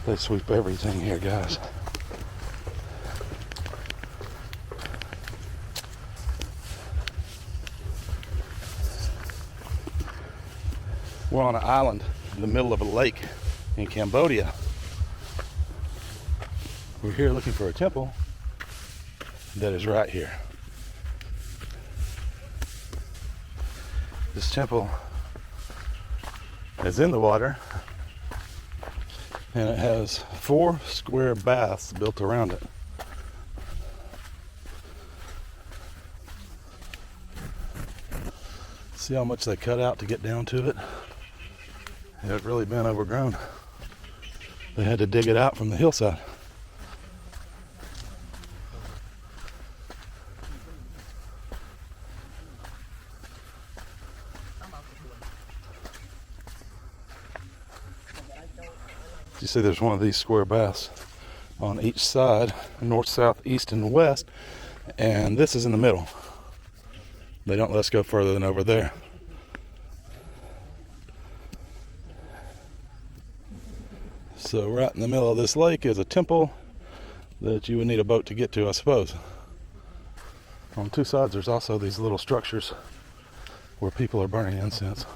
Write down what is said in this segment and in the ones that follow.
They sweep everything here, guys. We're on an island in the middle of a lake in Cambodia. We're here looking for a temple that is right here. This temple is in the water, and it has 4 square baths built around it. See how much they cut out to get down to it? It had really been overgrown. They had to dig it out from the hillside. You see there's one of these square baths on each side, north, south, east, and west, and this is in the middle. They don't let us go further than over there. So right in the middle of this lake is a temple that you would need a boat to get to, I suppose. On 2 sides there's also these little structures where people are burning incense.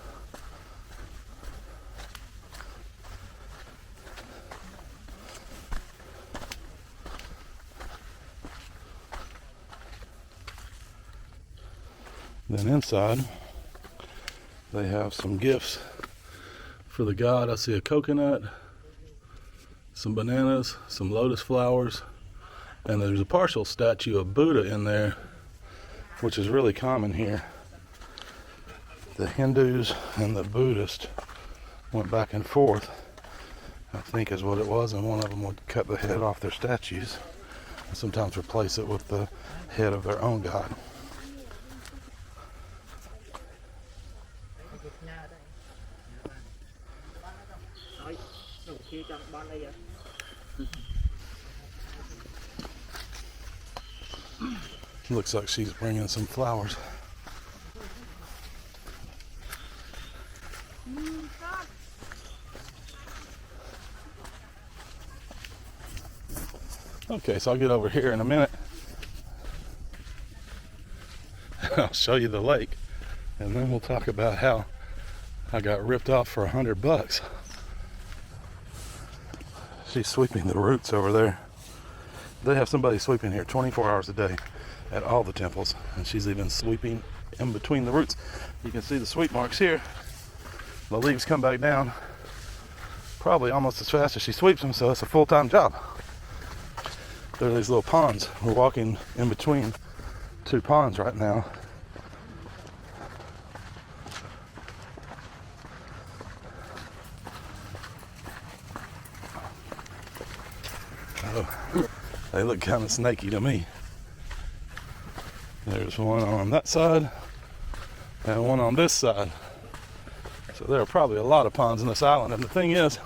Then inside, they have some gifts for the god. I see a coconut, some bananas, some lotus flowers, and there's a partial statue of Buddha in there, which is really common here. The Hindus and the Buddhists went back and forth, I think is what it was, and one of them would cut the head off their statues and sometimes replace it with the head of their own god. Looks like she's bringing some flowers. Okay, so I'll get over here in a minute. I'll show you the lake, and then we'll talk about how I got ripped off for $100. She's sweeping the roots over there. They have somebody sweeping here 24 hours a day at all the temples, and she's even sweeping in between the roots. You can see the sweep marks here. The leaves come back down probably almost as fast as she sweeps them, so it's a full-time job. There are these little ponds. We're walking in between 2 ponds right now. Oh, they look kind of snaky to me. There's one on that side and one on this side. So there are probably a lot of ponds in this island. And the thing is,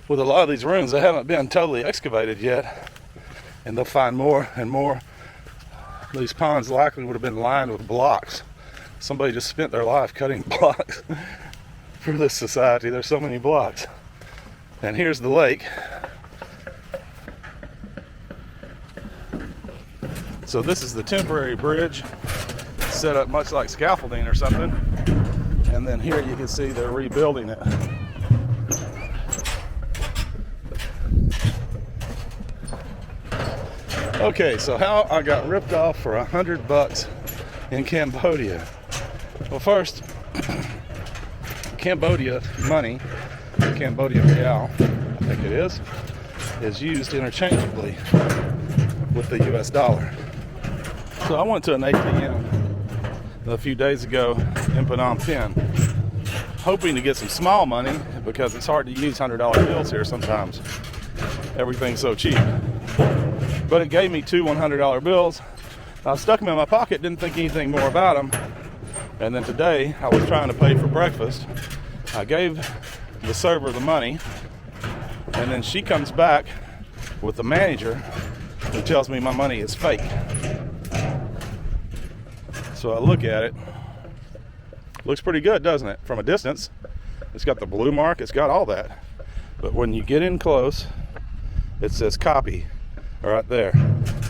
with a lot of these ruins, they haven't been totally excavated yet. And they'll find more and more. These ponds likely would have been lined with blocks. Somebody just spent their life cutting blocks for this society. There's so many blocks. And here's the lake. So this is the temporary bridge, set up much like scaffolding or something. And then here you can see they're rebuilding it. Okay, so how I got ripped off for $100 in Cambodia. Well, first, Cambodia money, Cambodia real, I think it is used interchangeably with the US dollar. So I went to an ATM a few days ago in Phnom Penh, hoping to get some small money because it's hard to use $100 bills here sometimes. Everything's so cheap. But it gave me 2 $100 bills. I stuck them in my pocket, didn't think anything more about them. And then today, I was trying to pay for breakfast. I gave the server the money, and then she comes back with the manager who tells me my money is fake. So I look at it. Looks pretty good, doesn't it? From a distance. It's got the blue mark, it's got all that. But when you get in close, it says copy right there.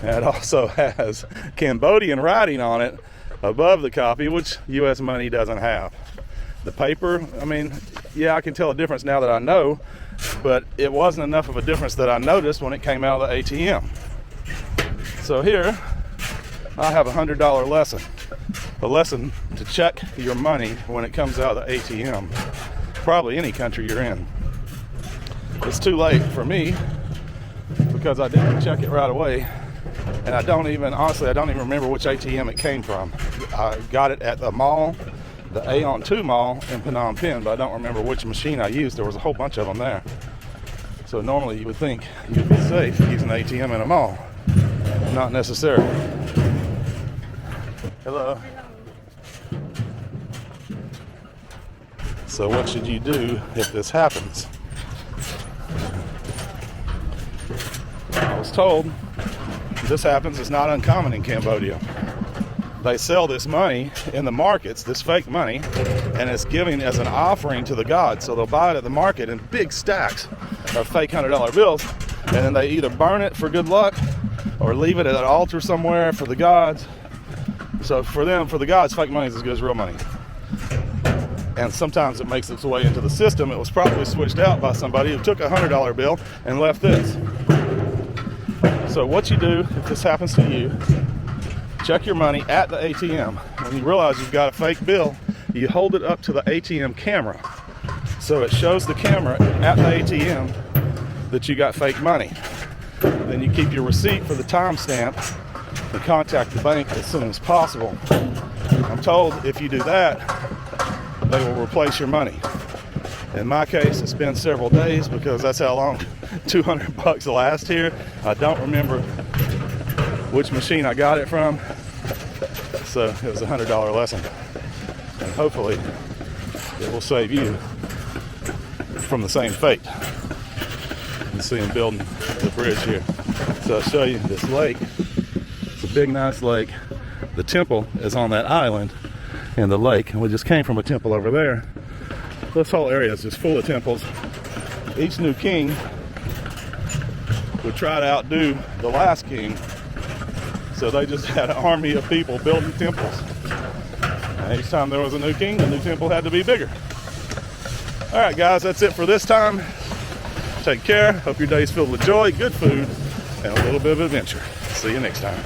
And it also has Cambodian writing on it above the copy, which US money doesn't have. The paper, I mean, yeah, I can tell a difference now that I know, but it wasn't enough of a difference that I noticed when it came out of the ATM. So here, I have a $100 lesson. A lesson to check your money when it comes out of the ATM. Probably any country you're in. It's too late for me because I didn't check it right away. And honestly, I don't even remember which ATM it came from. I got it at the mall, the Aeon 2 mall in Phnom Penh, but I don't remember which machine I used. There was a whole bunch of them there. So normally you would think you'd be safe using an ATM in a mall. Not necessarily. Hello. So what should you do if this happens? I was told this happens. It's not uncommon in Cambodia. They sell this money in the markets, this fake money, and it's given as an offering to the gods. So they'll buy it at the market in big stacks of fake $100 bills, and then they either burn it for good luck or leave it at an altar somewhere for the gods. So for the gods, fake money is as good as real money. And sometimes it makes its way into the system. It was probably switched out by somebody who took a $100 bill and left this. So what you do if this happens to you, check your money at the ATM. When you realize you've got a fake bill, you hold it up to the ATM camera. So it shows the camera at the ATM that you got fake money. Then you keep your receipt for the timestamp and contact the bank as soon as possible. I'm told if you do that, they will replace your money. In my case, it's been several days because that's how long $200 lasts here. I don't remember which machine I got it from. So it was a $100 lesson. And hopefully it will save you from the same fate. You can see them building the bridge here. So I'll show you this lake. It's a big, nice lake. The temple is on that island in the lake, and we just came from a temple over there. This whole area is just full of temples. Each new king would try to outdo the last king, so they just had an army of people building temples. And each time there was a new king, the new temple had to be bigger. All right, guys, that's it for this time. Take care. Hope your day's filled with joy, good food, and a little bit of adventure. See you next time.